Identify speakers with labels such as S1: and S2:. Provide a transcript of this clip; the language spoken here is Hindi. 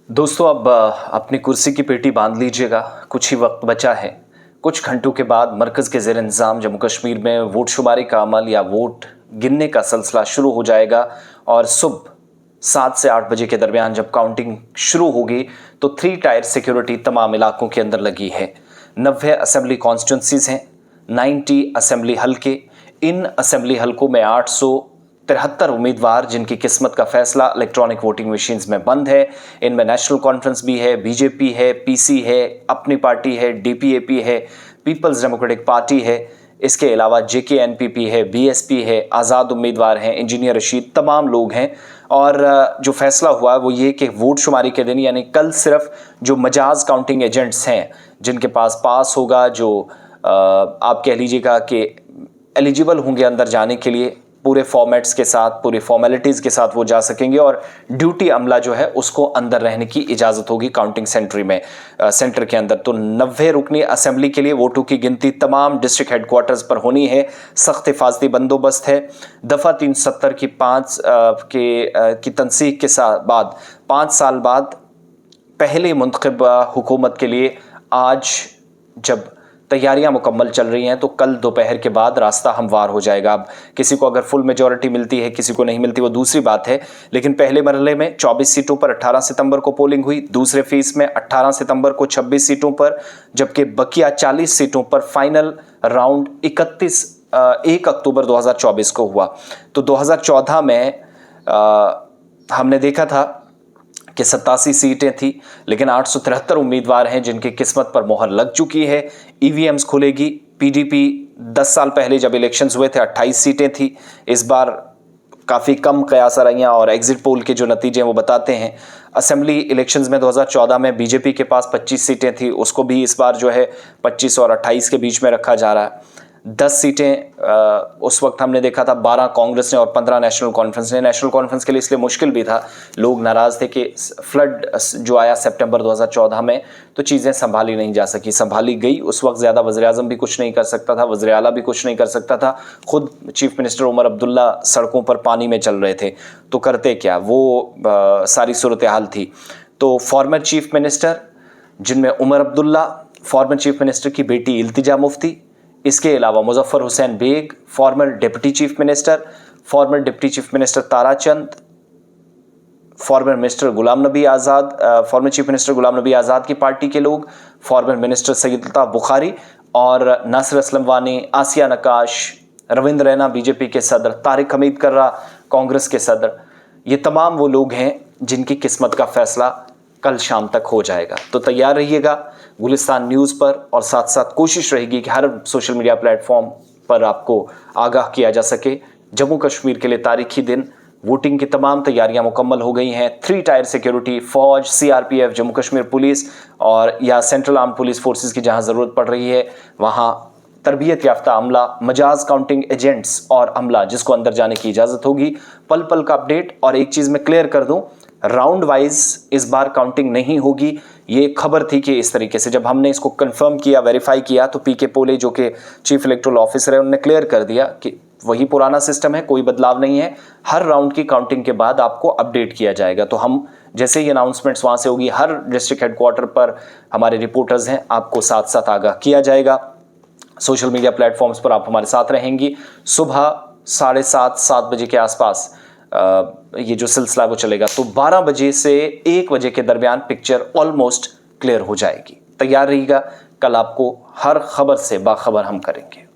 S1: दोस्तों अब अपनी कुर्सी की पेटी बांध लीजिएगा। कुछ ही वक्त बचा है। कुछ घंटों के बाद मरकज़ के ज़ेर इंतज़ाम जम्मू कश्मीर में वोट शुमारी का अमल या वोट गिनने का सिलसिला शुरू हो जाएगा और सुबह 7 से 8 बजे के दरमियान जब काउंटिंग शुरू होगी तो 3 टायर सिक्योरिटी तमाम इलाकों के अंदर लगी है। 90 असेंबली कॉन्स्टिट्यूंसीज हैं, 90 असेंबली हल्के। इन असेंबली हल्कों में 873 उम्मीदवार जिनकी किस्मत का फैसला इलेक्ट्रॉनिक वोटिंग मशीन्स में बंद है। इनमें नेशनल कॉन्फ्रेंस भी है, बीजेपी है, पीसी है, अपनी पार्टी है, डीपीएपी है, पीपल्स डेमोक्रेटिक पार्टी है। इसके अलावा जेकेएनपीपी है, बीएसपी है, आज़ाद उम्मीदवार हैं, इंजीनियर रशीद, तमाम लोग हैं। और जो फैसला हुआ है वो ये कि वोट शुमारी के दिन यानी कल सिर्फ जो मजाज काउंटिंग एजेंट्स हैं जिनके पास होगा, जो आप कह लीजिएगा कि एलिजिबल होंगे अंदर जाने के लिए, पूरे फॉर्मेट्स के साथ, पूरी फॉर्मेलिटीज़ के साथ वो जा सकेंगे और ड्यूटी अमला जो है उसको अंदर रहने की इजाज़त होगी काउंटिंग सेंटर के अंदर। तो 90 रुकनी असेंबली के लिए वोटों की गिनती तमाम डिस्ट्रिक्ट हेडक्वार्टर्स पर होनी है। सख्त हिफाजती बंदोबस्त है। दफ़ा 370 की तनसीख के साथ बाद 5 साल बाद पहले मुंतखब हुकूमत के लिए आज जब तैयारियां मुकम्मल चल रही हैं तो कल दोपहर के बाद रास्ता हमवार हो जाएगा। अब किसी को अगर फुल मेजॉरिटी मिलती है, किसी को नहीं मिलती, वो दूसरी बात है। लेकिन पहले मरहले में 24 सीटों पर 18 सितंबर को पोलिंग हुई, दूसरे फेज में 18 सितंबर को 26 सीटों पर, जबकि बकिया 40 सीटों पर फाइनल राउंड 1 अक्टूबर 2024 को हुआ। तो 2014 में हमने देखा था कि 87 सीटें थी, लेकिन 873 उम्मीदवार हैं जिनकी किस्मत पर मोहर लग चुकी है। ईवीएम्स खुलेगी। पीडीपी 10 साल पहले जब इलेक्शंस हुए थे 28 सीटें थी, इस बार काफ़ी कम कयास रहियाँ और एग्जिट पोल के जो नतीजे हैं वो बताते हैं। असेंबली इलेक्शंस में 2014 में बीजेपी के पास 25 सीटें थी, उसको भी इस बार जो है 25 और 28 के बीच में रखा जा रहा है। 10 सीटें उस वक्त हमने देखा था 12 कांग्रेस ने और 15 नेशनल कॉन्फ्रेंस ने। नेशनल कॉन्फ्रेंस के लिए इसलिए मुश्किल भी था, लोग नाराज़ थे कि फ्लड जो आया सितंबर 2014 में तो चीज़ें संभाली नहीं जा सकी। संभाली गई, उस वक्त ज़्यादा वज़ीर-ए-आज़म भी कुछ नहीं कर सकता था, वज़ीर आला भी कुछ नहीं कर सकता था, खुद चीफ मिनिस्टर उमर अब्दुल्ला सड़कों पर पानी में चल रहे थे। तो करते क्या, वो सारी सूरत हाल थी। तो फॉर्मर चीफ मिनिस्टर जिनमें Omar Abdullah, former chief minister की बेटी इल्तिजा मुफ्ती, इसके अलावा Muzaffar Hussain Baig, former deputy chief minister, former deputy chief minister Tarachand, former minister Ghulam Nabi Azad, former chief minister Ghulam Nabi Azad की पार्टी के लोग, फॉर्मर मिनिस्टर सैयद अल्ताफ़ बुखारी और नासिर असलम वानी, आसिया नकाश, रविंद्र रैना बीजेपी के सदर, तारिक हमीद कर्रा कांग्रेस के सदर, ये तमाम वो लोग हैं जिनकी किस्मत का फैसला कल शाम तक हो जाएगा। तो तैयार रहिएगा गुलिस्तान न्यूज़ पर और साथ साथ कोशिश रहेगी कि हर सोशल मीडिया प्लेटफॉर्म पर आपको आगाह किया जा सके। जम्मू कश्मीर के लिए तारीखी दिन वोटिंग की तमाम तैयारियां मुकम्मल हो गई हैं। 3 टायर सिक्योरिटी, फौज, सीआरपीएफ, जम्मू कश्मीर पुलिस और या सेंट्रल आर्म पुलिस फोर्सेस की जहां ज़रूरत पड़ रही है वहां तरबियत याफ्ता अमला, मजाज काउंटिंग एजेंट्स और अमला जिसको अंदर जाने की इजाज़त होगी। पल पल का अपडेट। और एक चीज़ मैं क्लियर कर दूं, राउंड वाइज इस बार काउंटिंग नहीं होगी। ये खबर थी कि इस तरीके से जब हमने इसको कंफर्म किया, वेरीफाई किया, तो पीके पोले जो कि चीफ इलेक्टोरल ऑफिसर है उन्होंने क्लियर कर दिया कि वही पुराना सिस्टम है, कोई बदलाव नहीं है। हर राउंड की काउंटिंग के बाद आपको अपडेट किया जाएगा। तो हम जैसे ही अनाउंसमेंट्स वहाँ से होगी, हर डिस्ट्रिक्ट हेडक्वार्टर पर हमारे रिपोर्टर्स हैं, आपको साथ साथ आगाह किया जाएगा। सोशल मीडिया प्लेटफॉर्म्स पर आप हमारे साथ रहेंगी। सुबह 7:30-7 बजे के आसपास ये जो सिलसिला वो चलेगा, तो 12 बजे से 1 बजे के दरमियान पिक्चर ऑलमोस्ट क्लियर हो जाएगी। तैयार रहिएगा, कल आपको हर खबर से बाखबर हम करेंगे।